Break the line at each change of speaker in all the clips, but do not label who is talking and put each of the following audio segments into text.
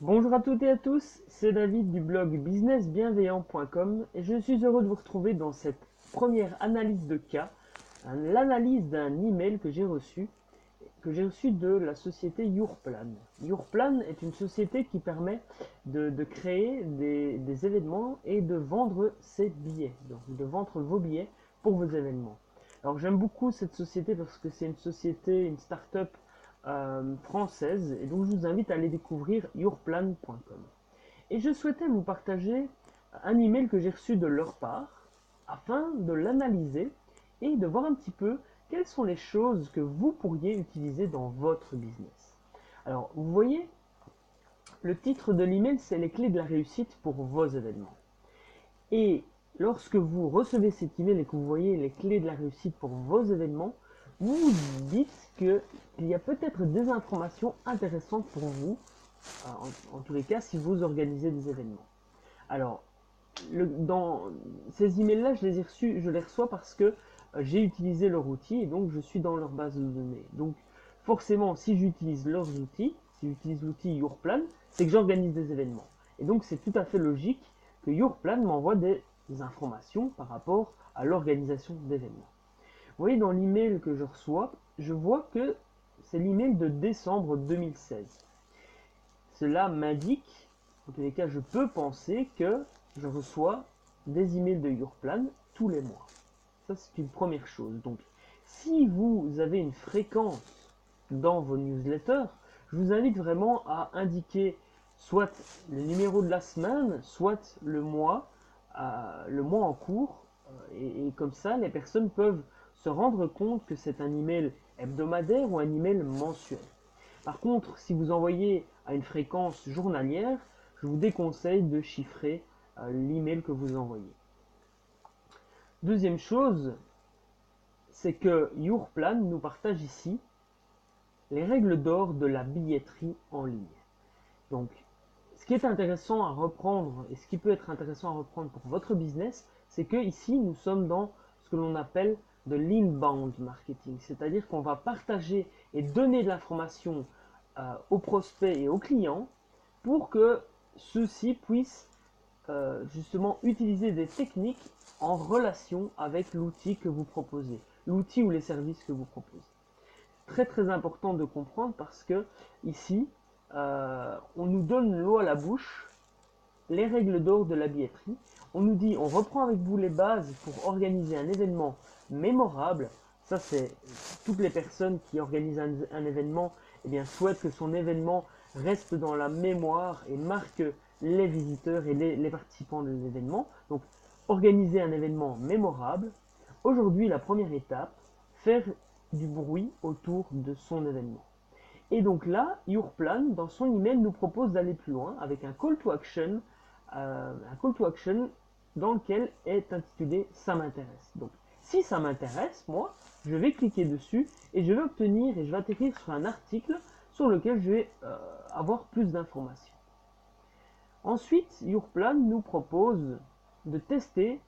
Bonjour à toutes et à tous, c'est David du blog businessbienveillant.com et je suis heureux de vous retrouver dans cette première analyse de cas, l'analyse d'un email que j'ai reçu de la société Yourplan. Yourplan est une société qui permet de créer des événements et de vendre ses billets, donc de vendre vos billets pour vos événements. Alors j'aime beaucoup cette société parce que c'est une société, une start-up française, et donc je vous invite à aller découvrir yourplan.com. Et je souhaitais vous partager un email que j'ai reçu de leur part afin de l'analyser et de voir un petit peu quelles sont les choses que vous pourriez utiliser dans votre business. Alors, vous voyez, le titre de l'email, c'est les clés de la réussite pour vos événements. Et lorsque vous recevez cet email et que vous voyez les clés de la réussite pour vos événements, vous vous dites qu'il y a peut-être des informations intéressantes pour vous, en tous les cas si vous organisez des événements. Alors, dans ces emails-là, je les reçois parce que j'ai utilisé leur outil et donc je suis dans leur base de données. Donc, forcément, si j'utilise leurs outils, si j'utilise l'outil Yourplan, c'est que j'organise des événements. Et donc, c'est tout à fait logique que Yourplan m'envoie des informations par rapport à l'organisation d'événements. Vous voyez, dans l'email que je reçois, je vois que c'est l'email de décembre 2016. Cela m'indique, en tous les cas, je peux penser que je reçois des emails de Yourplan tous les mois. Ça, c'est une première chose. Donc, si vous avez une fréquence dans vos newsletters, je vous invite vraiment à indiquer soit le numéro de la semaine, soit le mois en cours. Et comme ça, les personnes peuvent se rendre compte que c'est un email hebdomadaire ou un email mensuel. Par contre, si vous envoyez à une fréquence journalière, je vous déconseille de chiffrer l'email que vous envoyez. Deuxième chose, c'est que Yourplan nous partage ici les règles d'or de la billetterie en ligne. Donc, ce qui est intéressant à reprendre et ce qui peut être intéressant à reprendre pour votre business, c'est que ici nous sommes dans ce que l'on appelle de l'inbound marketing, c'est-à-dire qu'on va partager et donner de l'information aux prospects et aux clients pour que ceux-ci puissent justement utiliser des techniques en relation avec l'outil que vous proposez, l'outil ou les services que vous proposez. Très très important de comprendre parce que ici, on nous donne l'eau à la bouche, les règles d'or de la billetterie. On nous dit, on reprend avec vous les bases pour organiser un événement mémorable. Ça, c'est toutes les personnes qui organisent un événement, eh bien, souhaitent que son événement reste dans la mémoire et marque les visiteurs et les participants de l'événement. Donc, organiser un événement mémorable. Aujourd'hui, la première étape, faire du bruit autour de son événement. Et donc là, Yourplan, dans son email, nous propose d'aller plus loin avec un call to action dans lequel est intitulé Ça m'intéresse. Donc, si ça m'intéresse, moi, je vais cliquer dessus et je vais obtenir et je vais atterrir sur un article sur lequel je vais avoir plus d'informations. Ensuite, Yourplan nous propose de tester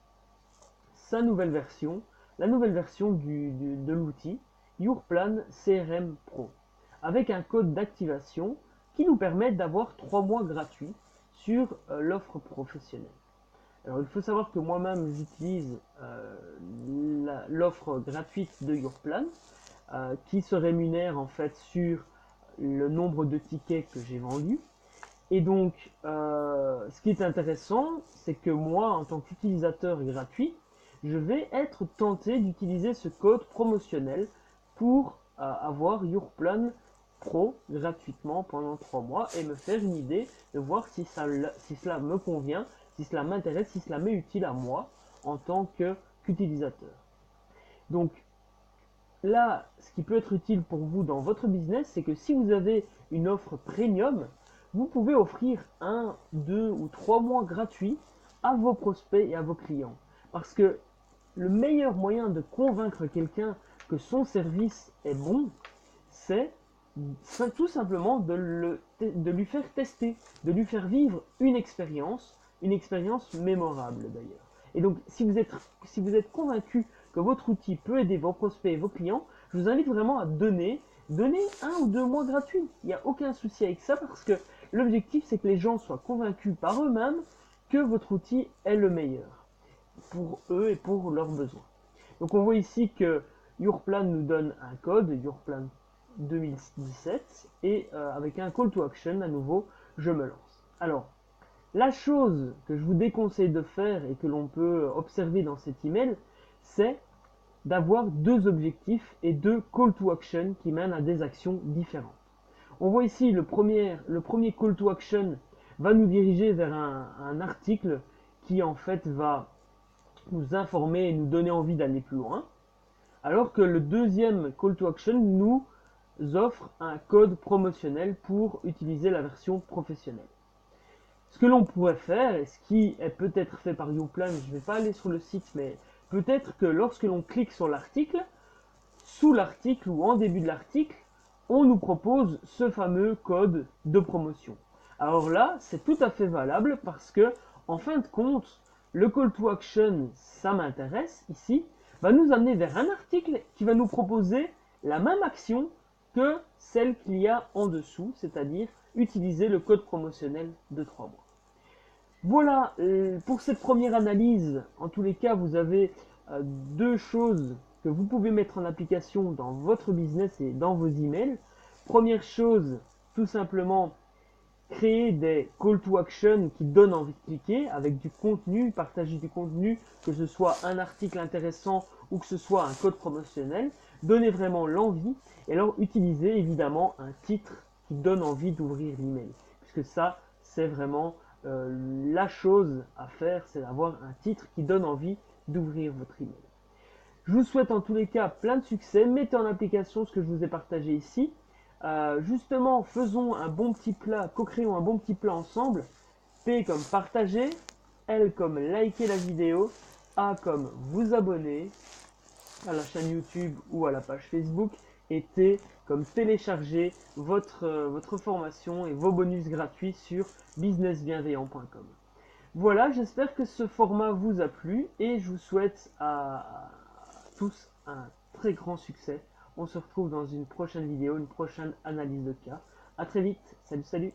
sa nouvelle version, la nouvelle version de l'outil Yourplan CRM Pro, avec un code d'activation qui nous permet d'avoir 3 mois gratuits sur l'offre professionnelle. Alors il faut savoir que moi-même j'utilise l'offre gratuite de Yourplan qui se rémunère en fait sur le nombre de tickets que j'ai vendus. Et donc, ce qui est intéressant, c'est que moi, en tant qu'utilisateur gratuit, je vais être tenté d'utiliser ce code promotionnel pour avoir Yourplan Pro gratuitement pendant 3 mois et me faire une idée de voir si cela me convient, si cela m'intéresse, si cela m'est utile à moi en tant qu'utilisateur. Donc là, ce qui peut être utile pour vous dans votre business, c'est que si vous avez une offre premium, vous pouvez offrir 1, 2 ou 3 mois gratuits à vos prospects et à vos clients. Parce que le meilleur moyen de convaincre quelqu'un que son service est bon, c'est tout simplement de lui faire tester, de lui faire vivre une expérience mémorable d'ailleurs. Et donc, si vous êtes convaincu que votre outil peut aider vos prospects et vos clients, je vous invite vraiment à donner 1 ou 2 mois gratuits. Il n'y a aucun souci avec ça parce que L'objectif, c'est que les gens soient convaincus par eux-mêmes que votre outil est le meilleur pour eux et pour leurs besoins. Donc on voit ici que Yourplan nous donne un code, Yourplan 2017, et avec un call to action, à nouveau, je me lance. Alors, la chose que je vous déconseille de faire et que l'on peut observer dans cet email, c'est d'avoir deux objectifs et deux call to action qui mènent à des actions différentes. On voit ici le premier call to action va nous diriger vers un article qui en fait va nous informer et nous donner envie d'aller plus loin, alors que le deuxième call to action nous offre un code promotionnel pour utiliser la version professionnelle. Ce que l'on pourrait faire, et ce qui est peut-être fait par Yourplan, je ne vais pas aller sur le site, mais peut-être que lorsque l'on clique sur l'article, sous l'article ou en début de l'article, on nous propose ce fameux code de promotion. Alors là, c'est tout à fait valable parce que, en fin de compte, le call to action, ça m'intéresse ici, va nous amener vers un article qui va nous proposer la même action que celle qu'il y a en dessous, c'est-à-dire utiliser le code promotionnel de 3 mois. Voilà pour cette première analyse. En tous les cas, vous avez deux choses que vous pouvez mettre en application dans votre business et dans vos emails. Première chose, tout simplement, créer des call to action qui donnent envie de cliquer avec du contenu, partager du contenu, que ce soit un article intéressant ou que ce soit un code promotionnel. Donnez vraiment l'envie et alors utilisez évidemment un titre qui donne envie d'ouvrir l'email. Puisque ça, c'est vraiment la chose à faire, c'est d'avoir un titre qui donne envie d'ouvrir votre email. Je vous souhaite en tous les cas plein de succès. Mettez en application ce que je vous ai partagé ici. Justement, faisons un bon petit plat, co-créons un bon petit plat ensemble. P comme partager, L comme liker la vidéo, A comme vous abonner à la chaîne YouTube ou à la page Facebook, et T comme télécharger votre formation et vos bonus gratuits sur businessbienveillant.com. Voilà, j'espère que ce format vous a plu et je vous souhaite à tous un très grand succès. On se retrouve dans une prochaine vidéo, une prochaine analyse de cas. A très vite, salut salut.